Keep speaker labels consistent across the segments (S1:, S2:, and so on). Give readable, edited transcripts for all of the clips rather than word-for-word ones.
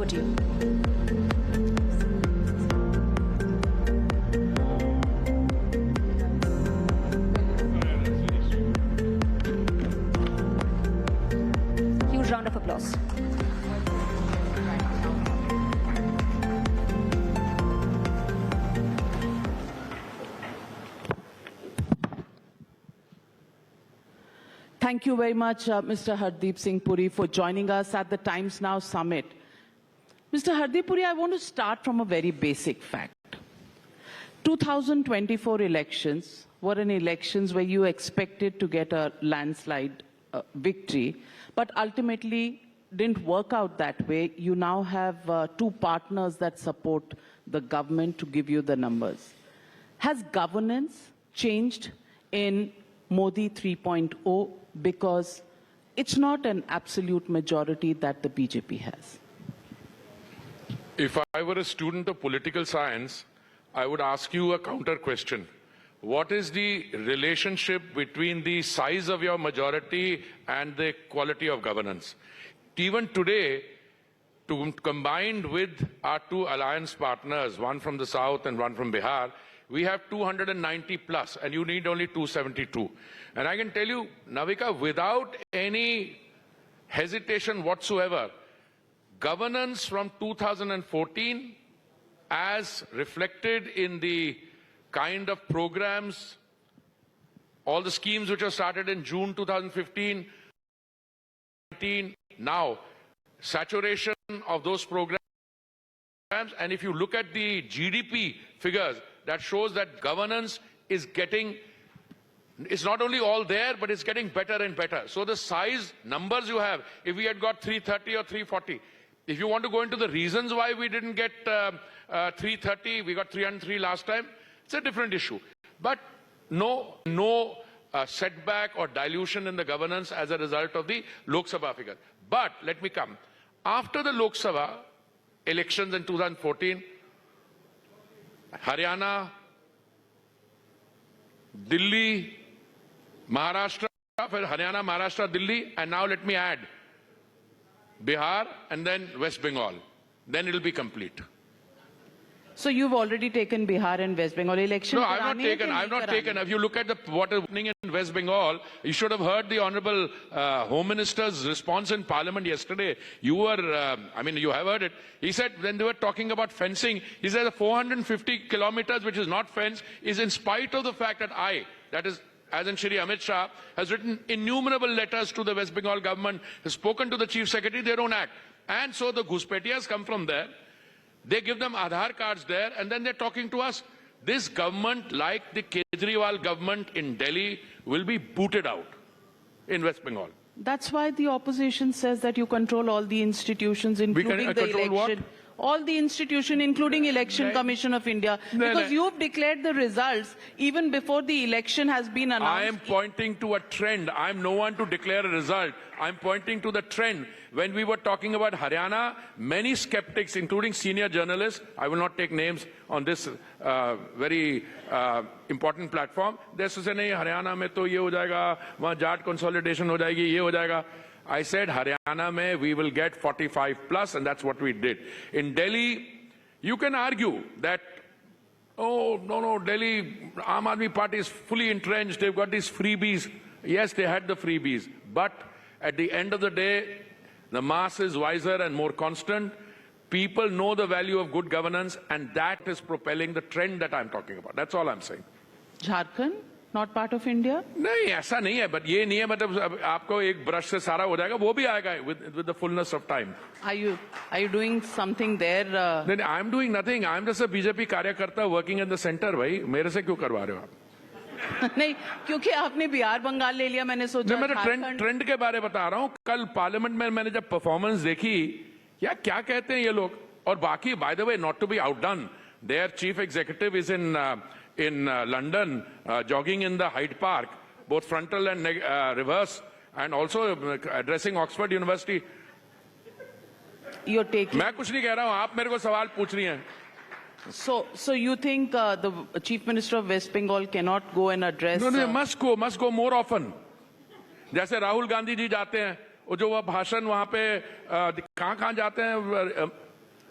S1: over to you. Huge round of applause.
S2: Thank you very much, Mr. Hardeep Singh Puri, for joining us at the Times Now Summit. Mr. Hardeep Puri, I want to start from a very basic fact. 2024 elections were elections where you expected to get a landslide victory, but ultimately didn't work out that way. You now have two partners that support the government to give you the numbers. Has governance changed in Modi 3.0 because it's not an absolute majority that the BJP has?
S3: If I were a student of political science, I would ask you a counter question. What is the relationship between the size of your majority and the quality of governance? Even today, combined with our two alliance partners, one from the south and one from Bihar, we have 290 plus, and you need only 272. And I can tell you, Navika, without any hesitation whatsoever, governance from 2014, as reflected in the kind of programs, all the schemes which were started in June 2015, now, saturation of those programs, and if you look at the GDP figures, that shows that governance is getting, it's not only all there, but it's getting better and better. So the size numbers you have, if we had got 330 or 340, if you want to go into the reasons why we didn't get 330, we got 303 last time, it's a different issue. But no setback or dilution in the governance as a result of the Lok Sabha figure. But let me come. After the Lok Sabha elections in 2014, Haryana, Delhi, Maharashtra, Haryana, Maharashtra, Delhi, and now let me add Bihar and then West Bengal. Then it will be complete.
S2: So you've already taken Bihar and West Bengal election?
S3: No, I've not taken. If you look at what is happening in West Bengal, you should have heard the Honorable Home Minister's response in Parliament yesterday. You were, you have heard it. He said when they were talking about fencing, he said the 450 kilometers, which is not fenced, is in spite of the fact that that is, as in Shri Amit Shah, has written innumerable letters to the West Bengal government, has spoken to the Chief Secretary, they don't act. And so the Ghuspetias come from there. They give them Aadhaar cards there, and then they're talking to us. This government, like the Kejriwal government in Delhi, will be booted out in West Bengal.
S2: That's why the opposition says that you control all the institutions, including the election.
S3: What?
S2: All the institution, including Election Commission of India. Because you've declared the results even before the election has been announced.
S3: I am pointing to a trend. I'm no one to declare a result. I'm pointing to the trend. When we were talking about Haryana, many skeptics, including senior journalists, I will not take names on this very important platform, they say, nahi, Haryana mein to ye ho jayega, wahan Jat consolidation ho jayegi, ye ho jayega. I said, Haryana mein we will get 45 plus, and that's what we did. In Delhi, you can argue that, oh, no, Delhi, Aam Aadmi Party is fully entrenched, they've got these freebies. Yes, they had the freebies, but at the end of the day, the mass is wiser and more constant. People know the value of good governance, and that is propelling the trend that I'm talking about. That's all I'm saying.
S2: Jharkhand? Not part of India?
S3: नहीं ऐसा नहीं है but ये नहीं है मतलब आपको एक ब्रश से सारा हो जाएगा वो भी आएगा with the fullness of time.
S2: Are you doing something there?
S3: नहीं I'm doing nothing. I'm just a BJP कार्यकर्ता working in the center भाई मेरे से क्यों करवा रहे हो आप?
S2: नहीं क्योंकि आपने बिहार बंगाल ले लिया मैंने सोचा
S3: मैं ट्रेंड के बारे बता रहा हूँ कल पार्लियामेंट में मैंने जब परफॉर्मेंस देखी या क्या कहते हैं ये लोग और बाकी by the way not to be outdone their chief executive is in London, jogging in the Hyde Park, both frontal and reverse, and also addressing Oxford University.
S2: You're taking.
S3: मैं कुछ नहीं कह रहा हूँ, आप मेरे को सवाल पूछ रही हैं.
S2: So you think the Chief Minister of West Bengal cannot go and address?
S3: No, must go more often. जैसे राहुल गांधी जी जाते हैं, वो जो वह भाषण वहाँ पे कहाँ जाते हैं?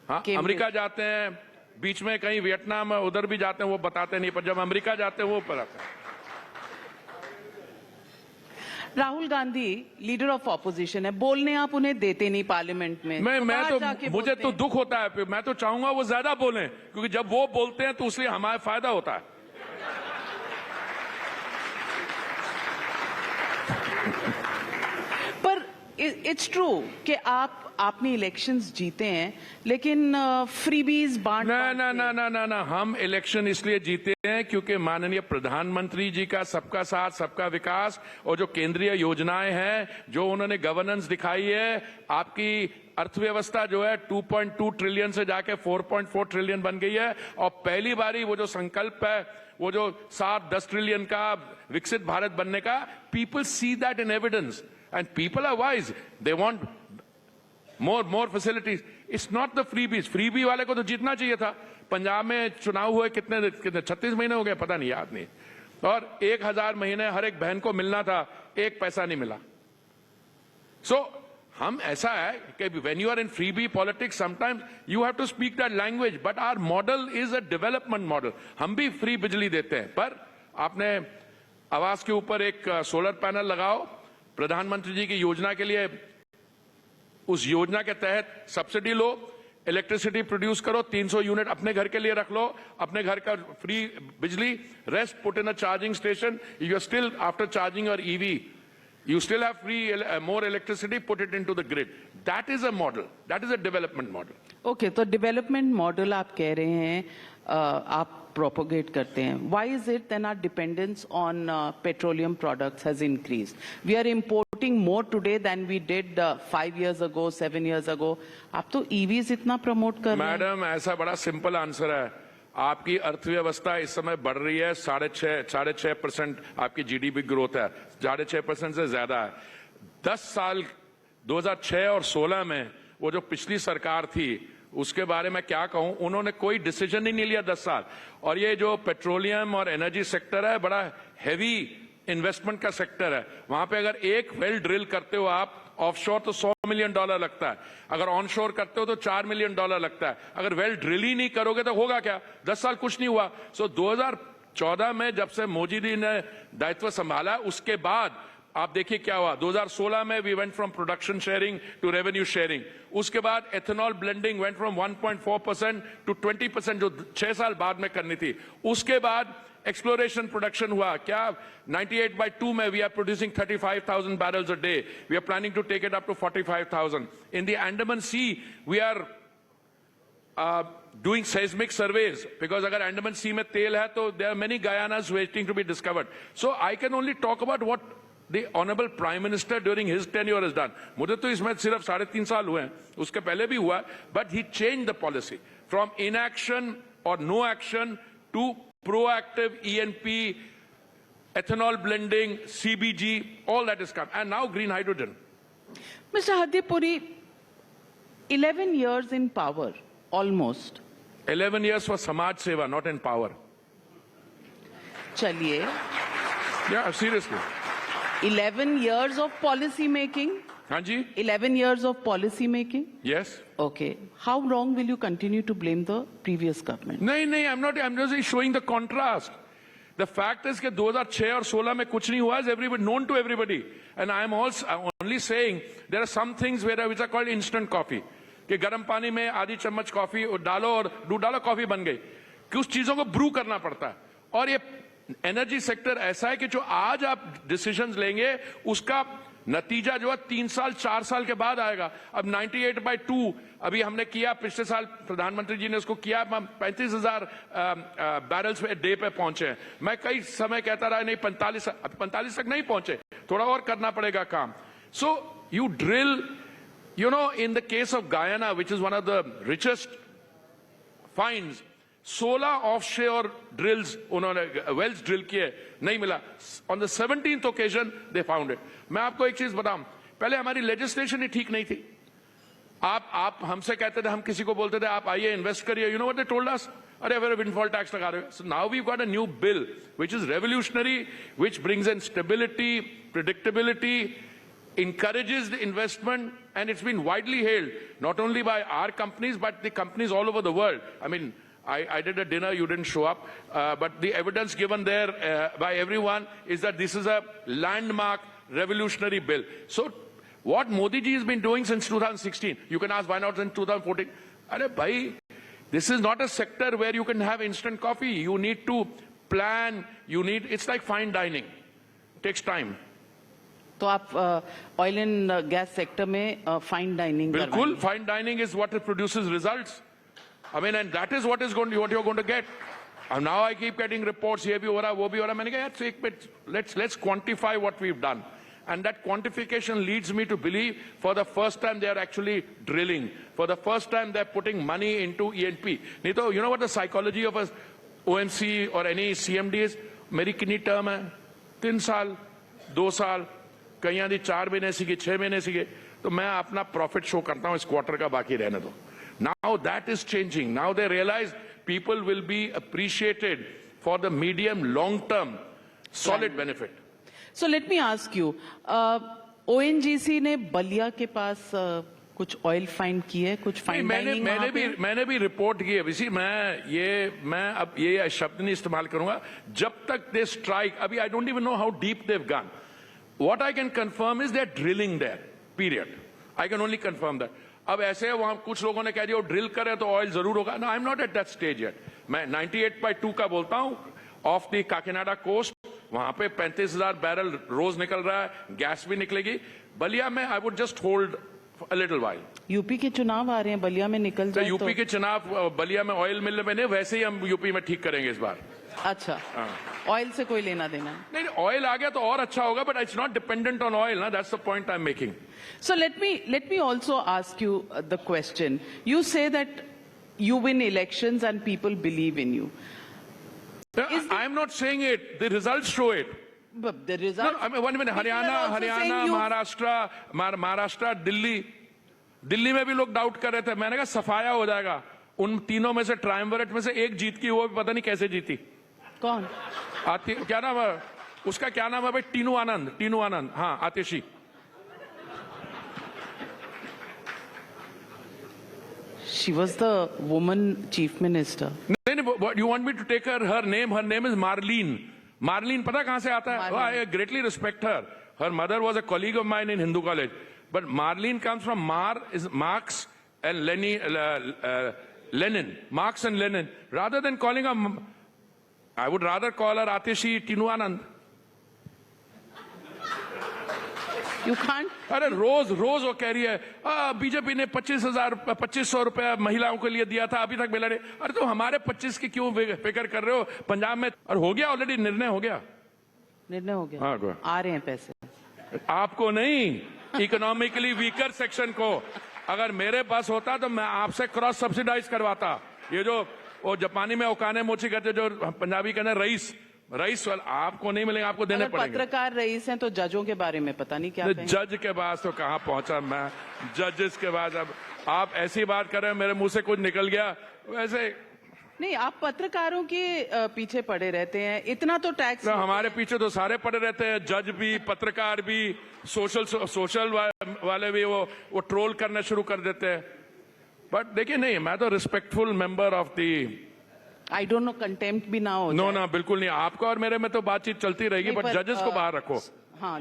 S3: हाँ,
S2: came
S3: अमेरिका जाते हैं, बीच में कहीं वियतनाम उधर भी जाते हैं, वो बताते नहीं, पर जब अमेरिका जाते हैं वो बताते हैं।
S2: Rahul Gandhi leader of opposition है, बोलने आप उन्हें देते नहीं पार्लियामेंट में।
S3: मैं
S2: बाहर
S3: तो
S2: जाके
S3: मुझे
S2: बोलते
S3: तो
S2: हैं।
S3: दुख होता है, मैं तो चाहूंगा वो ज्यादा बोलें, क्योंकि जब वो बोलते हैं तो उससे हमारा फायदा होता है।
S2: पर इट्स ट्रू कि आपने इलेक्शंस जीते हैं, लेकिन फ्रीबीज बांट
S3: ना, हम इलेक्शन इसलिए जीते हैं क्योंकि माननीय प्रधानमंत्री जी का सबका साथ सबका विकास और जो केंद्रीय योजनाएं हैं, जो उन्होंने गवर्नेंस दिखाई है, आपकी अर्थव्यवस्था जो है 2.2 ट्रिलियन से जाके 4.4 ट्रिलियन बन गई है, और पहली बारी वो जो संकल्प है, वो जो 7-10 ट्रिलियन का विकसित भारत बनने का, people see that in evidence and people are wise, they want more facilities. It's not the freebies. freebie वाले को तो जीतना चाहिए था। पंजाब में चुनाव हुए कितने 36 महीने हो गए, पता नहीं, याद नहीं, और 1000 महीने हर एक बहन को मिलना था, एक पैसा नहीं मिला। So हम ऐसा है कि when you are in freebie politics, sometimes you have to speak that language, but our model is a development model. हम भी फ्री बिजली देते हैं, पर आपने आवास के ऊपर एक सोलर पैनल लगाओ, प्रधानमंत्री जी की योजना के लिए, उस योजना के तहत सब्सिडी लो, इलेक्ट्रिसिटी प्रोड्यूस करो, 300 यूनिट अपने घर के लिए रख लो, अपने घर का फ्री बिजली, rest put in a charging station, you are still after charging your EV, you still have free more electricity, put it into the grid. That is a model, that is a development model.
S2: Okay, तो development model आप कह रहे हैं, आप propagate करते हैं। Why is it then our dependence on petroleum products has increased? We are importing more today than we did 5 years ago, 7 years ago। आप तो ईवीज इतना प्रमोट कर रहे हैं।
S3: मैडम, ऐसा बड़ा सिंपल आंसर है, आपकी अर्थव्यवस्था इस समय बढ़ रही है, 6.5% आपकी जीडीपी ग्रोथ है, 6.5% से ज्यादा है। 10 साल 2006 और 16 में वो जो पिछली सरकार थी, उसके बारे में क्या कहूं, उन्होंने कोई डिसीजन ही नहीं लिया 10 साल। और ये जो पेट्रोलियम और एनर्जी सेक्टर है, बड़ा हैवी इन्वेस्टमेंट का सेक्टर है। वहां पे अगर एक वेल ड्रिल करते हो आप ऑफशोर, तो $100 मिलियन लगता है, अगर ऑनशोर करते हो तो $4 मिलियन लगता है। अगर वेल ड्रिल ही नहीं करोगे तो होगा क्या? 10 साल कुछ नहीं हुआ। सो 2014 में जब से मोदी जी ने दायित्व संभाला, उसके बाद आप देखिए क्या हुआ। 2016 में we went from production sharing to revenue sharing, उसके बाद ethanol blending went from 1.4% to 20%, जो 6 साल बाद में करनी थी। उसके बाद एक्सप्लोरेशन प्रोडक्शन हुआ, क्या 98/2 में we are producing 35,000 barrels a day, we are planning to take it up to 45,000. in the Andaman Sea we are doing seismic surveys, because agar Andaman Sea mein tel hai to there are many Guyanas waiting to be discovered. So I can only talk about what the honorable prime minister during his tenure has done. मुझे तो इसमें सिर्फ 3.5 साल हुए हैं, उसके पहले भी हुआ, but he changed the policy from inaction or no action to proactive ENP, ethanol blending, CBG, all that is come, and now green hydrogen.
S2: Mr. Hardeep Puri, 11 years in power, almost.
S3: 11 years for Samaj Seva, not in power.
S2: चलिए,
S3: Yeah, seriously.
S2: 11 years of policy making.
S3: हाँ जी?
S2: 11 years of policy making.
S3: Yes.
S2: Okay. How long will you continue to blame the previous government?
S3: नहीं, I'm just showing the contrast. The fact is कि 2006 और 16 में कुछ नहीं हुआ, is everybody known to everybody, and I am also only saying there are some things which are called instant coffee, कि गर्म पानी में आधी चम्मच कॉफी डालो और दूध डालो, कॉफी बन गई। कुछ चीजों को ब्रू करना पड़ता है, और ये एनर्जी सेक्टर ऐसा है कि जो आज आप डिसीजंस लेंगे, उसका नतीजा जो है 3 साल 4 साल के बाद आएगा। अब 98/2 अभी हमने किया, पिछले साल प्रधानमंत्री जी ने उसको किया, 35,000 बैरल्स डे पे पहुंचे हैं। मैं कई समय कहता रहा नहीं 45 तक नहीं पहुंचे, थोड़ा और करना पड़ेगा काम। So you drill, you know, in the case of Guyana, which is one of the richest finds, 16 offshore drills, उन्होंने wells drill किए, नहीं मिला। On the 17th occasion they found it. मैं आपको एक चीज बताऊं, पहले हमारी लेजिस्लेशन ही ठीक नहीं थी। आप हमसे कहते थे, हम किसी को बोलते थे आप आइए इन्वेस्ट करिए, you know what they told us? अरे अगर विंडफॉल टैक्स लगा रहे हो। So now we've got a new bill which is revolutionary, which brings in stability, predictability, encourages the investment, and it's been widely hailed, not only by our companies, but the companies all over the world. I mean, I did a dinner, you didn't show up, but the evidence given there by everyone is that this is a landmark revolutionary bill. So what Modi ji has been doing since 2016, you can ask why not in 2014? Arey bhai, this is not a sector where you can have instant coffee. You need to plan, it's like fine dining. It takes time.
S2: तो आप oil and gas sector में fine dining
S3: बिल्कुल, fine dining is what produces results. I mean, and that is what you're going to get. And now I keep getting reports, ये भी हो रहा, वो भी हो रहा. मैंने कहा, let's quantify what we've done. And that quantification leads me to believe for the first time they are actually drilling. For the first time they're putting money into E&P. नहीं तो, you know what the psychology of a OMC or any CMD is? मेरी कितनी term है? 3 साल, 2 साल, कहीं आदि 4 महीने सीखे, 6 महीने सीखे. तो मैं अपना profit show करता हूँ इस quarter का, बाकी रहने दो. Now that is changing. Now they realize people will be appreciated for the medium, long-term, solid benefit.
S2: So let me ask you, ONGC ने बलिया के पास कुछ ऑयल फाइंड की है, कुछ फाइन डाइनिंग
S3: मैंने भी रिपोर्ट की है. इसी मैं अब ये शब्द नहीं इस्तेमाल करूंगा जब तक दे स्ट्राइक. अभी I don't even know how deep they've gone. What I can confirm is they are drilling there, period. I can only confirm that. अब ऐसे वहां कुछ लोगों ने कह दिया ड्रिल करे तो ऑयल जरूर होगा. No, I am not at that stage yet. मैं 98/2 का बोलता हूं ऑफ द काकीनाडा कोस्ट. वहां पे 35,000 बैरल रोज निकल रहा है, गैस भी निकलेगी. बलिया में I would just hold a little while.
S2: UP के चुनाव आ रहे हैं, बलिया में निकल जाए तो
S3: यूपी के चुनाव बलिया में ऑयल मिलने में नहीं, वैसे ही हम यूपी में ठीक करेंगे इस बार.
S2: अच्छा, ऑयल से कोई लेना देना
S3: नहीं. ऑयल आ गया तो और अच्छा होगा, but it's not dependent on oil ना. That's the point I am making.
S2: So let me also ask you the question. You say that you win elections and people believe in you.
S3: I am not saying it. The results show it.
S2: But the results.
S3: No, I mean, one minute. Haryana, Maharashtra, Delhi में भी लोग doubt कर रहे थे. मैंने कहा सफाया हो जाएगा. उन तीनों में से ट्रायम्विरेट में से एक जीत की, वो भी पता नहीं कैसे जीती.
S2: कौन?
S3: क्या नाम है उसका? क्या नाम है भाई? टीनू आनंद. हाँ, आतिशी.
S2: She was the woman chief minister.
S3: What you want me to take her name? Her name is Marlene. Marlene, पता कहाँ से आता है? I greatly respect her. Her mother was a colleague of mine in Hindu college. But Marlene comes from Marx and Lenin. Marx and Lenin. Rather than calling her, I would rather call her Atishi Tinu Anand.
S2: You can't.
S3: अरे रोज वो कह रही है BJP ने 2500 रुपया महिलाओं के लिए दिया था, अभी तक मिला नहीं. अरे तो हमारे 25 की क्यों फिक्र कर रहे हो? पंजाब में और हो गया ऑलरेडी, निर्णय हो गया. हाँ,
S2: आ रहे हैं पैसे.
S3: आपको नहीं, इकोनॉमिकली वीकर सेक्शन को. अगर मेरे पास होता तो मैं आपसे क्रॉस सब्सिडाइज करवाता. ये जो वो जापानी में ओकाने मोची कहते, जो पंजाबी कहते रईस वाला, आपको नहीं मिलेंगे, आपको देने पड़ेंगे.
S2: पत्रकार रईस हैं तो जजों के बारे में पता नहीं क्या.
S3: जज के पास तो कहां पहुंचा मैं. जजेस के बाद अब आप ऐसी बात कर रहे हैं, मेरे मुंह से कुछ निकल गया. वैसे
S2: नहीं, आप पत्रकारों के पीछे पड़े रहते हैं. इतना तो टैक्स
S3: हमारे पीछे तो सारे पड़े रहते हैं. जज भी, पत्रकार भी, सोशल वाले भी वो ट्रोल करना शुरू कर देते हैं. बट देखिए, नहीं, मैं तो respectful member of the.
S2: I don't no, contempt भी ना हो.
S3: नो, बिल्कुल नहीं. आपका और मेरे में तो बातचीत चलती रहेगी, बट जजेस को बाहर रखो.
S2: हाँ,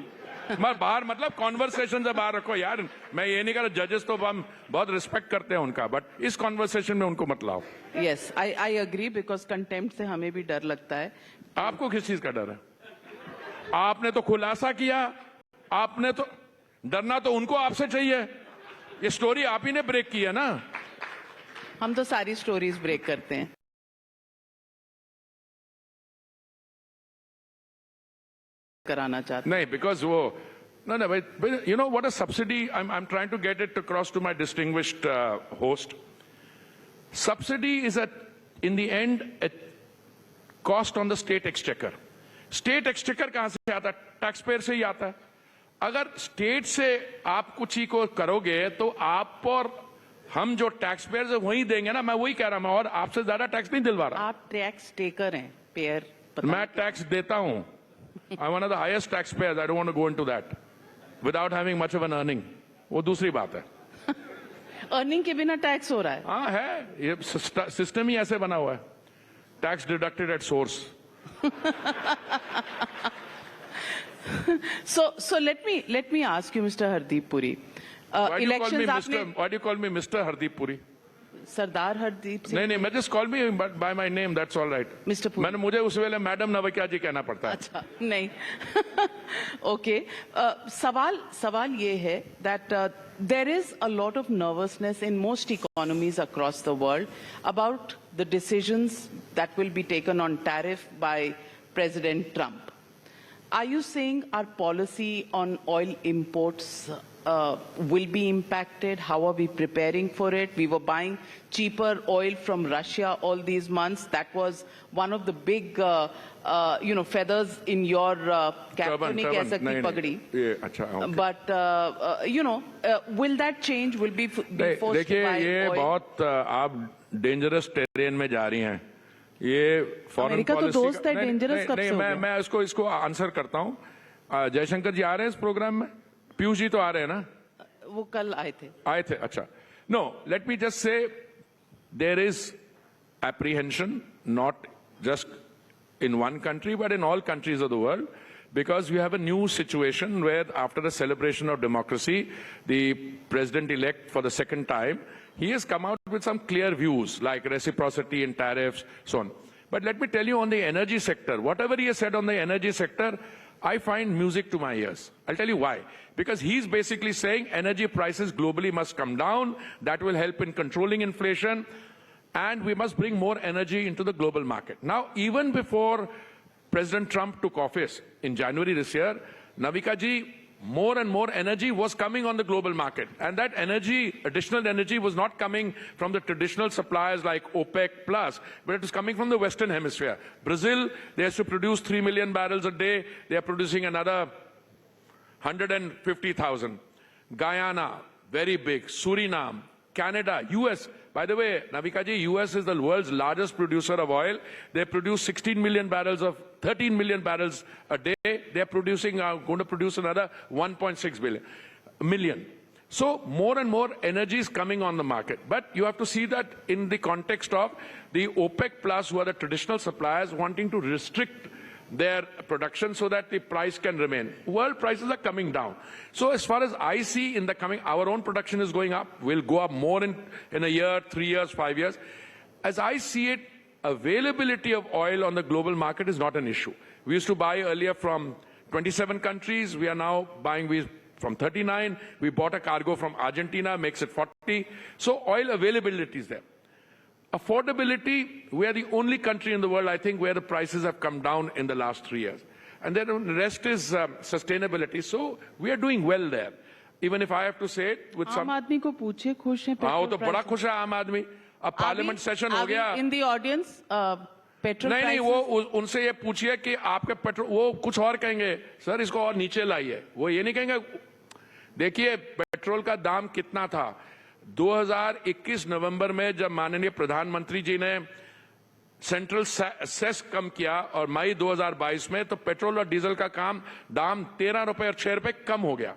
S3: मैं बाहर मतलब कॉन्वर्सेशन से बाहर रखो यार. मैं ये नहीं कर रहा, जजेस तो हम बहुत रिस्पेक्ट करते हैं उनका, बट इस कॉन्वर्सेशन में उनको मत लाओ.
S2: Yes, I agree, because contempt से हमें भी डर लगता है.
S3: आपको किस चीज का डर है? आपने तो खुलासा किया. आपने तो डरना तो उनको आपसे चाहिए. ये स्टोरी आप ही ने ब्रेक की है ना.
S2: हम तो सारी स्टोरीज ब्रेक करते हैं. कराना चाहते
S3: नहीं, बिकॉज वो no, but you know what a subsidy, I'm trying to get it across to my distinguished host. Subsidy is in the end a cost on the state exchequer. State exchequer कहां से आता है? Taxpayer से ही आता है. अगर state से आप कुछ ही को करोगे तो आप और हम जो टैक्सपेयर से वही देंगे ना. मैं वही कह रहा हूं, और आपसे ज्यादा टैक्स नहीं दिलवा रहा.
S2: आप टैक्स टेकर हैं, पेयर.
S3: मैं टैक्स देता हूं. I'm one of the highest taxpayers. I don't want to go into that. without having much of an earning. वो दूसरी बात है.
S2: अर्निंग के बिना टैक्स हो रहा है.
S3: हाँ है, ये सिस्टम ही ऐसे बना हुआ है. Tax deducted at source.
S2: So let me ask you, Mr. Hardeep Puri.
S3: Why do
S2: Elections
S3: you call me Mr. Hardeep Puri?
S2: सरदार हरदीप सिंह.
S3: नहीं, मैं just call me by my name, that's all right.
S2: Mr. Puri.
S3: मुझे उस वेले madam नवकिया जी कहना पड़ता है.
S2: अच्छा, नहीं. Okay. सवाल ये है that there is a lot of nervousness in most economies across the world about the decisions that will be taken on tariff by President Trump. Are you saying our policy on oil imports will be impacted? How are we preparing for it? We were buying cheaper oil from Russia all these months. That was one of the big, feathers in your cap. But, will that change? Will be forced to buy
S3: ये
S2: oil?
S3: बहुत आप dangerous terrain में जा रही हैं. ये foreign
S2: America तो
S3: policy
S2: दोस्त है, dangerous कब से हो गया?
S3: मैं इसको आंसर करता हूँ. जयशंकर जी आ रहे हैं इस प्रोग्राम में? पीयूष जी तो आ रहे हैं ना?
S2: वो कल आए थे.
S3: अच्छा. No, let me just say there is apprehension, not just in one country, but in all countries of the world, because we have a new situation where after the celebration of democracy, the president-elect for the second time, he has come out with some clear views like reciprocity in tariffs, so on. But let me tell you on the energy sector, whatever he has said on the energy sector, I find music to my ears. I'll tell you why. Because he's basically saying energy prices globally must come down. That will help in controlling inflation. And we must bring more energy into the global market. Now, even before President Trump took office in January this year, Navika ji, more and more energy was coming on the global market. And that energy, additional energy, was not coming from the traditional suppliers like OPEC+, but it was coming from the Western Hemisphere. Brazil, they have to produce 3 million barrels a day. They are producing another 150,000. Guyana, very big. Suriname, Canada, US. By the way, Navika ji, US is the world's largest producer of oil. They produce 13 million barrels a day. They are going to produce another 1.6 million. So more and more energy is coming on the market. But you have to see that in the context of the OPEC+, who are the traditional suppliers, wanting to restrict their production so that the price can remain. World prices are coming down. So as far as I see in the coming, our own production is going up. We'll go up more in a year, 3 years, 5 years. As I see it, availability of oil on the global market is not an issue. We used to buy earlier from 27 countries. We are now buying from 39. We bought a cargo from Argentina, makes it 40. So oil availability is there. Affordability, we are the only country in the world, I think, where the prices have come down in the last 3 years. And then the rest is sustainability. So we are doing well there. Even if I have to say it with some...
S2: आम आदमी को पूछे खुश हैं
S3: हाँ, वो तो बड़ा खुश है आम आदमी. अब पार्लियामेंट सेशन हो गया.
S2: In the audience, petrol
S3: नहीं,
S2: prices...
S3: वो उनसे ये पूछिए कि आपके पेट्रोल, वो कुछ और कहेंगे, सर इसको और नीचे लाइए. वो ये नहीं कहेंगे, देखिए पेट्रोल का दाम कितना था. 2021 नवंबर में जब माननीय प्रधानमंत्री जी ने सेंट्रल सेस कम किया और मई 2022 में, तो पेट्रोल और डीजल का दाम 13 रुपए और 6 रुपए कम हो गया.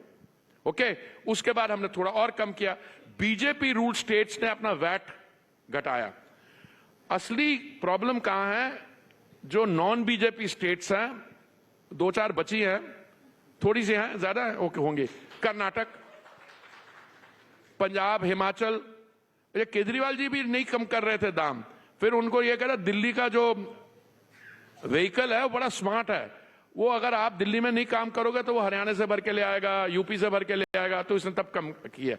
S3: ओके, उसके बाद हमने थोड़ा और कम किया. बीजेपी रूल स्टेट्स ने अपना वैट घटाया. असली प्रॉब्लम कहां है? जो नॉन बीजेपी स्टेट्स हैं, 2-4 बची हैं, थोड़ी सी हैं, ज्यादा होंगी. कर्नाटक, पंजाब, हिमाचल. ये केजरीवाल जी भी नहीं कम कर रहे थे दाम. फिर उनको ये कह रहा दिल्ली का जो व्हीकल है वो बड़ा स्मार्ट है, वो अगर आप दिल्ली में नहीं काम करोगे तो वो हरियाणा से भर के ले आएगा, यूपी से भर के ले आएगा. तो इसने तब कम किया.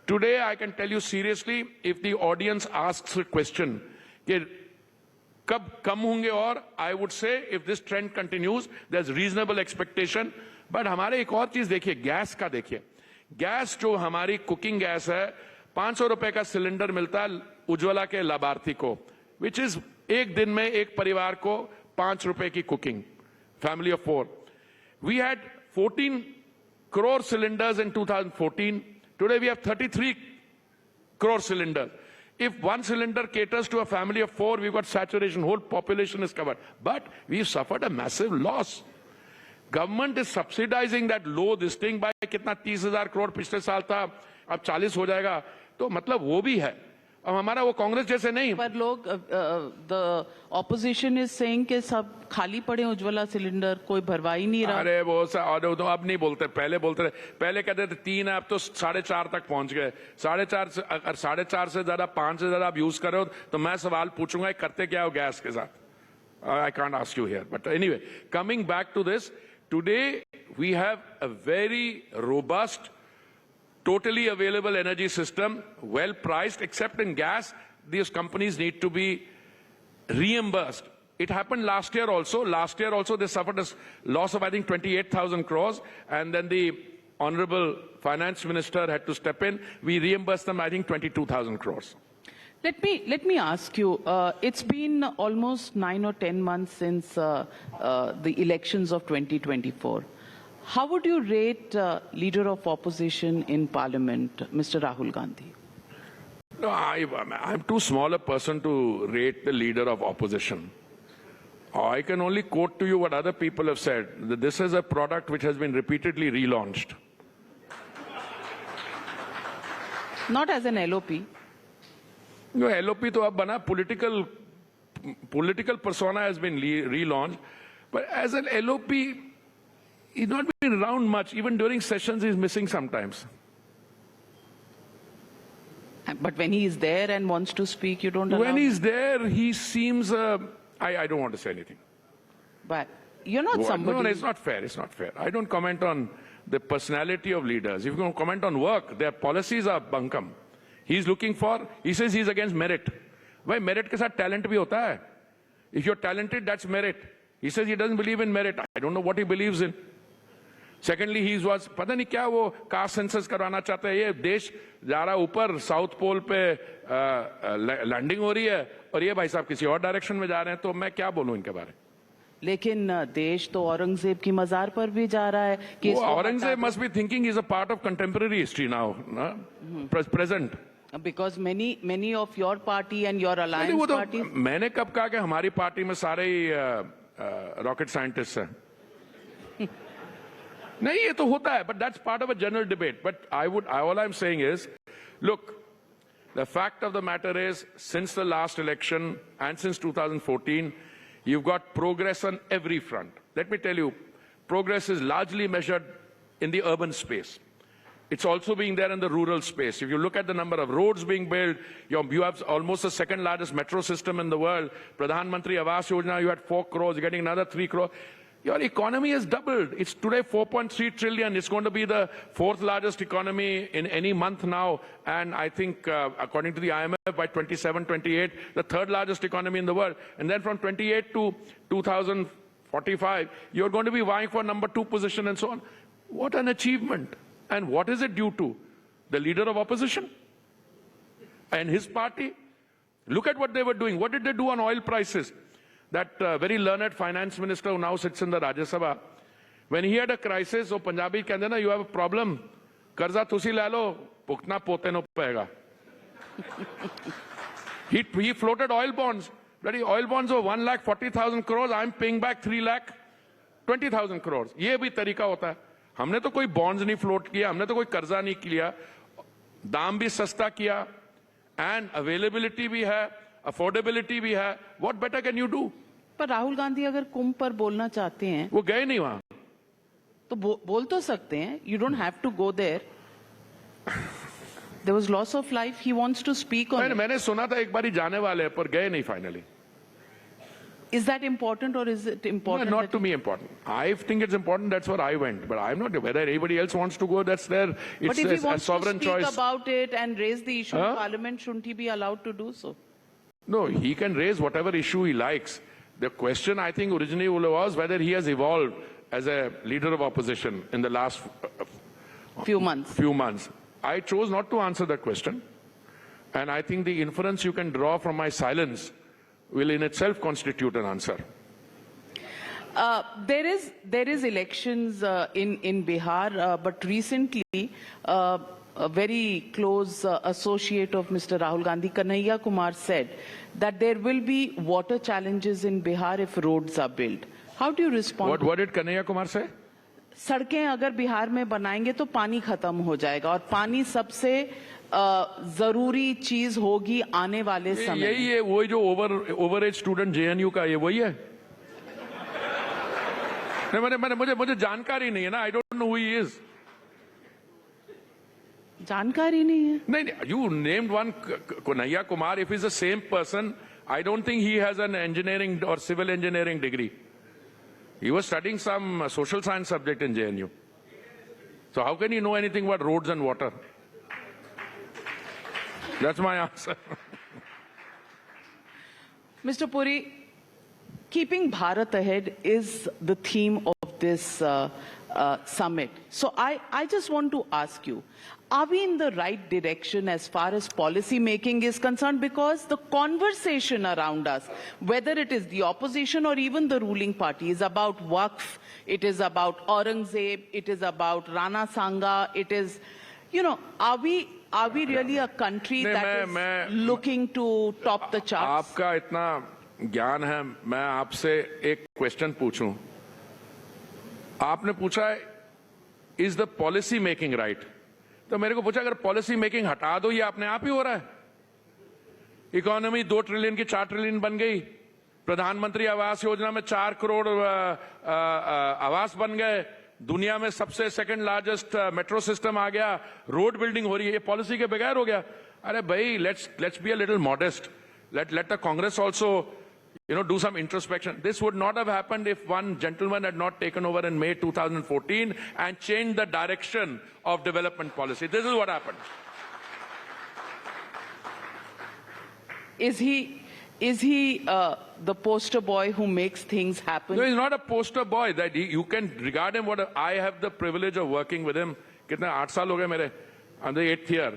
S3: Today I can tell you seriously, if the audience asks a question कि कब कम होंगे, और I would say if this trend continues there is reasonable expectation. But हमारे एक और चीज देखिए, गैस का देखिए. गैस जो हमारी कुकिंग गैस है, 500 रुपए का सिलेंडर मिलता है उज्ज्वला के लाभार्थी को, विच इज एक दिन में एक परिवार को 5 रुपए की cooking, family of 4. We had 14 crore cylinders in 2014. Today we have 33 crore cylinders. If one cylinder caters to a family of 4, we've got saturation, whole population is covered. But we've suffered a massive loss. Government is subsidizing that low this thing by कितना 30,000 crore पिछले साल था, अब 40 हो जाएगा, तो मतलब वो भी है. अब हमारा वो कांग्रेस जैसे नहीं.
S2: पर लोग द ऑपोजिशन इज सेइंग कि सब खाली पड़े उज्ज्वला सिलेंडर, कोई भरवा ही नहीं रहा.
S3: अरे वो तो अब नहीं बोलते, पहले बोलते रहे. पहले कहते थे 3 है, अब तो 4.5 तक पहुंच गए. 4.5 से अगर 4.5 से ज्यादा 5 से ज्यादा आप यूज करो तो मैं सवाल पूछूंगा करते क्या हो गैस के साथ. I can't ask you here, but anyway, coming back to this, today we have a very robust, totally available energy system, well priced, except in gas, these companies need to be reimbursed. It happened last year also. Last year also they suffered a loss of, I think, 28,000 crores, and then the Honorable Finance Minister had to step in. We reimbursed them, I think, 22,000 crores.
S2: Let me ask you, it's been almost 9 or 10 months since the elections of 2024. How would you rate Leader of Opposition in Parliament, Mr. Rahul Gandhi?
S3: No, I'm too small a person to rate the Leader of Opposition. I can only quote to you what other people have said, that this is a product which has been repeatedly relaunched.
S2: Not as an LOP.
S3: No, LOP to ab bana, political persona has been relaunched, but as an LOP, he's not been around much. Even during sessions, he's missing sometimes.
S2: But when he is there and wants to speak, you don't allow.
S3: When he's there, he seems, I don't want to say anything.
S2: But you're not somebody.
S3: No, it's not fair. It's not fair. I don't comment on the personality of leaders. If you can comment on work, their policies are bunkum. He's looking for, he says he's against merit. Why merit ke saath talent bhi hota hai? If you're talented, that's merit. He says he doesn't believe in merit. I don't know what he believes in. Secondly, he was, पता नहीं क्या वो caste census करवाना चाहते हैं. ये देश जा रहा ऊपर, साउथ पोल पे लैंडिंग हो रही है, और ये भाई साहब किसी और डायरेक्शन में जा रहे हैं, तो मैं क्या बोलूं इनके बारे में.
S2: लेकिन देश तो औरंगजेब की मजार पर भी जा रहा है. कि
S3: Aurangzeb must be thinking he's a part of contemporary history now, present.
S2: Because many of your party and your alliance parties.
S3: मैंने कब कहा कि हमारी पार्टी में सारे ही रॉकेट साइंटिस्ट हैं? नहीं, ये तो होता है, but that's part of a general debate. But all I'm saying is, look, the fact of the matter is, since the last election and since 2014, you've got progress on every front. Let me tell you, progress is largely measured in the urban space. It's also being there in the rural space. If you look at the number of roads being built, you have almost the second largest metro system in the world. Pradhan Mantri Awas Yojana, you had 4 crores, you're getting another 3 crores. Your economy has doubled. It's today 4.3 trillion. It's going to be the 4th largest economy in any month now. And I think, according to the IMF, by 27, 28, the 3rd largest economy in the world. And then from 28 to 2045, you're going to be vying for number 2 position and so on. What an achievement. And what is it due to? The leader of opposition and his party. Look at what they were doing. What did they do on oil prices? That very learned finance minister who now sits in the Rajya Sabha, when he had a crisis, so Punjabi कहते ना, you have a problem, कर्जा तुसी ले लो, भुगतना पोते no पड़ेगा. He floated oil bonds. Bloody oil bonds of 1,40,000 crores. I'm paying back 3,20,000 crores. ये भी तरीका होता है. हमने तो कोई bonds नहीं float किया, हमने तो कोई कर्जा नहीं किया, दाम भी सस्ता किया, and availability भी है, affordability भी है. What better can you do?
S2: पर राहुल गांधी अगर कुंभ पर बोलना चाहते हैं,
S3: वो गए नहीं वहां,
S2: तो बोल तो सकते हैं. You don't have to go there. There was loss of life. He wants to speak on it.
S3: मैंने सुना था एक बारी जाने वाले, पर गए नहीं finally.
S2: Is that important, or is it important?
S3: No, not to me important. I think it's important. That's where I went. But I'm not. Whether anybody else wants to go, that's their. It's
S2: but if he
S3: a
S2: wants
S3: sovereign
S2: to speak
S3: choice.
S2: about it and raise the issue in Parliament, shouldn't he be allowed to do so?
S3: No, he can raise whatever issue he likes. The question, I think, originally was whether he has evolved as a leader of opposition in the last
S2: few months.
S3: I chose not to answer that question. And I think the inference you can draw from my silence will in itself constitute an answer.
S2: There is elections in Bihar, but recently a very close associate of Mr. Rahul Gandhi, Kanhaiya Kumar, said that there will be water challenges in Bihar if roads are built. How do you respond?
S3: What did Kanhaiya Kumar say?
S2: सड़कें अगर बिहार में बनाएंगे तो पानी खत्म हो जाएगा और पानी सबसे जरूरी चीज होगी आने वाले समय में।
S3: यही है, वही जो ओवर एज स्टूडेंट जेएनयू का, ये वही है। नहीं, मुझे जानकारी नहीं है ना, I don't know who he is.
S2: जानकारी नहीं है।
S3: नहीं, you named one Kanhaiya Kumar, if is the same person, I don't think he has an engineering और civil engineering degree. He was studying some social science subject in JNU. So how can he know anything about roads and water? That's my answer.
S2: Mr. Puri, keeping Bharat ahead is the theme of this summit. So I just want to ask you, are we in the right direction as far as policy making is concerned? Because the conversation around us, whether it is the opposition or even the ruling party, is about Waqf, it is about Aurangzeb, it is about Rana Sanga, it is, you know, are we really a country that is looking to top the charts?
S3: आपका इतना ज्ञान है, मैं आपसे एक question पूछूं। आपने पूछा है, is the policy making right? तो मेरे को पूछा, अगर पॉलिसी मेकिंग हटा दो, ये अपने आप ही हो रहा है। इकोनॉमी 2 ट्रिलियन की 4 ट्रिलियन बन गई, प्रधानमंत्री आवास योजना में 4 करोड़ आवास बन गए, दुनिया में सबसे सेकंड लार्जेस्ट मेट्रो सिस्टम आ गया, रोड बिल्डिंग हो रही है, ये पॉलिसी के बगैर हो गया। अरे भाई, let's be a little modest, let the Congress also, you know, do some introspection. This would not have happened if one gentleman had not taken over in May 2014 and changed the direction of development policy. This is what happened.
S2: Is he the poster boy who makes things happen?
S3: No, he's not a poster boy. That you can regard him. I have the privilege of working with him. कितने 8 साल हो गए मेरे. I'm the 8th year.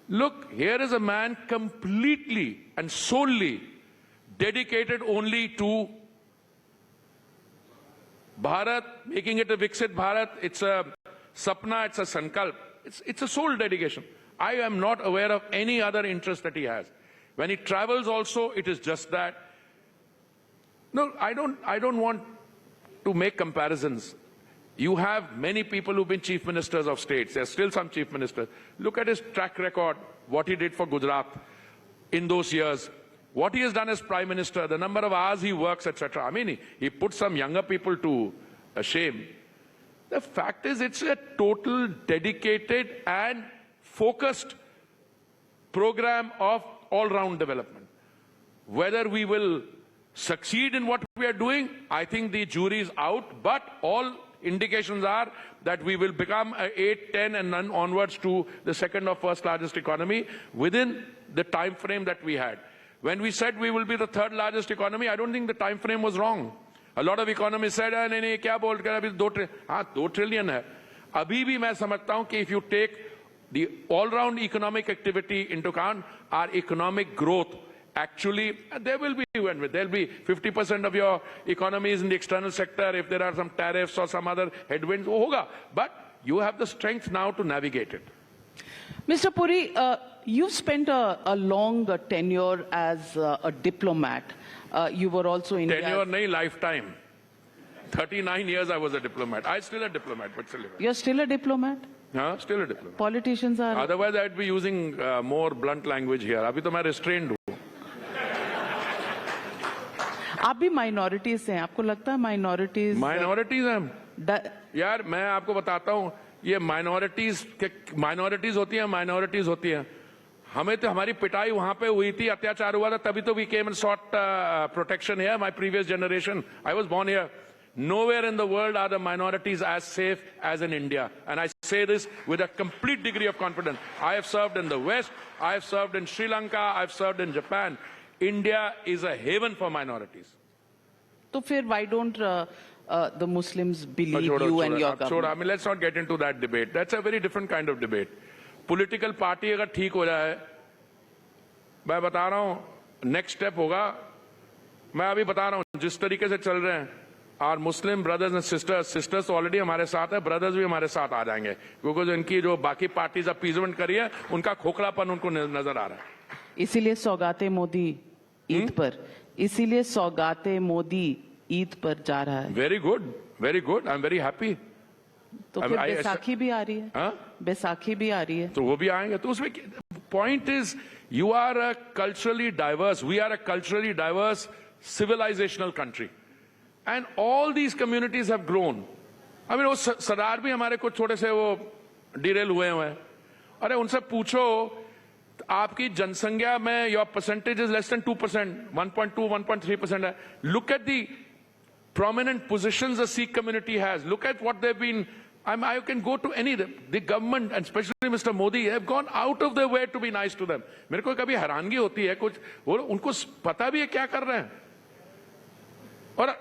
S3: Look, here is a man completely and solely dedicated only to Bharat, making it a Viksit Bharat. It's a sapna, it's a sankalp. It's a sole dedication. I am not aware of any other interest that he has. When he travels also, it is just that. No, I don't want to make comparisons. You have many people who've been chief ministers of states. There's still some chief ministers. Look at his track record, what he did for Gujarat in those years, what he has done as prime minister, the number of hours he works, etc. I mean, he put some younger people to shame. The fact is, it's a total dedicated and focused program of all-round development. Whether we will succeed in what we are doing, I think the jury is out, but all indications are that we will become 8, 10 and none onwards to the second or first largest economy within the time frame that we had. When we said we will be the 3rd largest economy, I don't think the time frame was wrong. A lot of economists said, नहीं, क्या बोल कर अभी 2 trillion है. अभी भी मैं समझता हूं कि if you take the all-round economic activity into account, our economic growth actually, there will be 50% of your economy is in the external sector. If there are some tariffs or some other headwinds, वो होगा. But you have the strength now to navigate it.
S2: Mr. Puri, you've spent a long tenure as a diplomat. You were also in
S3: Tenure nahi, lifetime. 39 years I was a diplomat. I'm still a diplomat, but still.
S2: You're still a diplomat?
S3: हाँ, still a diplomat.
S2: Politicians are...
S3: Otherwise I'd be using more blunt language here. अभी तो मैं restrained हूँ.
S2: आप भी minorities हैं, आपको लगता है minorities
S3: हैं? यार मैं आपको बताता हूँ, ये minorities होती हैं. हमें तो हमारी पिटाई वहां पे हुई थी, अत्याचार हुआ था, तभी तो we came and sought protection here. My previous generation, I was born here. Nowhere in the world are the minorities as safe as in India. And I say this with a complete degree of confidence. I have served in the West, I have served in Sri Lanka, I have served in Japan. India is a haven for minorities.
S2: So why don't the Muslims believe you and your government?
S3: I mean, let's not get into that debate. That's a very different kind of debate. Political party अगर ठीक हो जाए, मैं बता रहा हूँ, next step होगा, मैं अभी बता रहा हूँ, जिस तरीके से चल रहे हैं, our Muslim brothers and sisters already हमारे साथ है, brothers भी हमारे साथ आ जाएंगे, क्योंकि जो इनकी जो बाकी पार्टीज अपीजमेंट करी है, उनका खोखलापन उनको नजर आ रहा है.
S2: इसीलिए सौगाते मोदी ईद पर, इसीलिए सौगाते मोदी ईद पर जा रहा है,
S3: very good, very good, I am very happy.
S2: तो फिर बैसाखी भी आ रही है, बैसाखी भी आ रही है,
S3: तो वो भी आएंगे। तो उसमें point is you are a culturally diverse, we are a culturally diverse civilisational country and all these communities have grown. I mean वो सरदार भी हमारे कुछ थोड़े से वो डिरेल हुए हैं। अरे उनसे पूछो आपकी जनसंख्या में your percentage is less than 2%, 1.2, 1.3% है। Look at the prominent positions the Sikh community has. Look at what they've been. I can go to any, the government and especially Mr. Modi have gone out of their way to be nice to them. मेरे को कभी हैरानगी होती है कुछ, वो उनको पता भी है क्या कर रहे हैं। और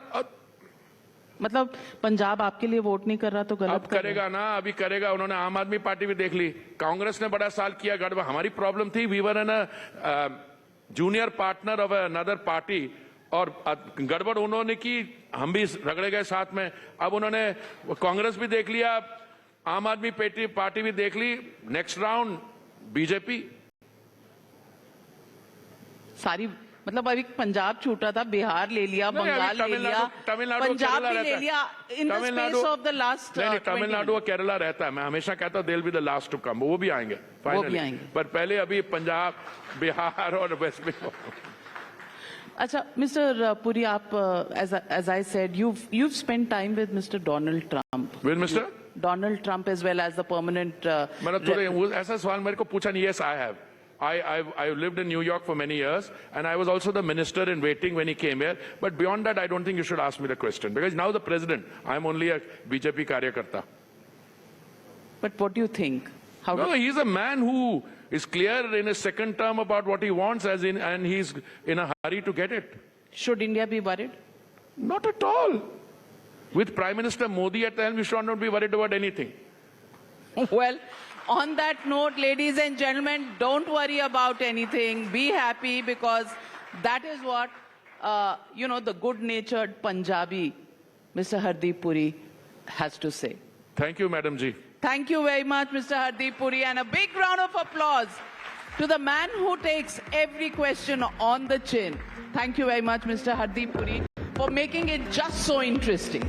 S2: मतलब पंजाब आपके लिए वोट नहीं कर रहा तो गलत
S3: अब करेगा ना, अभी करेगा। उन्होंने आम आदमी पार्टी भी देख ली, कांग्रेस ने बड़ा साल किया गड़बड़। हमारी प्रॉब्लम थी, we were an a junior partner of another party और गड़बड़ उन्होंने की, हम भी रगड़े गए साथ में। अब उन्होंने कांग्रेस भी देख लिया, आम आदमी पार्टी भी देख ली, नेक्स्ट राउंड बीजेपी
S2: सारी। मतलब अभी पंजाब छूटा था, बिहार ले लिया, बंगाल ले लिया, पंजाब भी ले लिया in the space of the last.
S3: Tamil Nadu और केरला रहता है। मैं हमेशा कहता हूं they'll be the last to come, वो भी आएंगे फाइनली, पर पहले अभी पंजाब, बिहार और वेस्ट बंगाल।
S2: अच्छा, Mr. Puri, as I said, you've spent time with Mr. Donald Trump.
S3: With Mr.
S2: Donald Trump as well as the permanent.
S3: मैंने थोड़े ऐसा सवाल मेरे को पूछा नहीं। Yes, I have. I lived in New York for many years, and I was also the minister in waiting when he came here. But beyond that, I don't think you should ask me the question because now the president, I'm only a BJP karyakarta.
S2: But what do you think?
S3: No, he's a man who is clear in his second term about what he wants, and he's in a hurry to get it.
S2: Should India be worried?
S3: Not at all. With Prime Minister Modi at the helm, we should not be worried about anything.
S2: Well, on that note, ladies and gentlemen, don't worry about anything. Be happy because that is what, the good-natured Punjabi, Mr. Hardeep Puri, has to say.
S3: Thank you, Madam Ji.
S2: Thank you very much, Mr. Hardeep Puri, and a big round of applause to the man who takes every question on the chin. Thank you very much, Mr. Hardeep Puri, for making it just so interesting.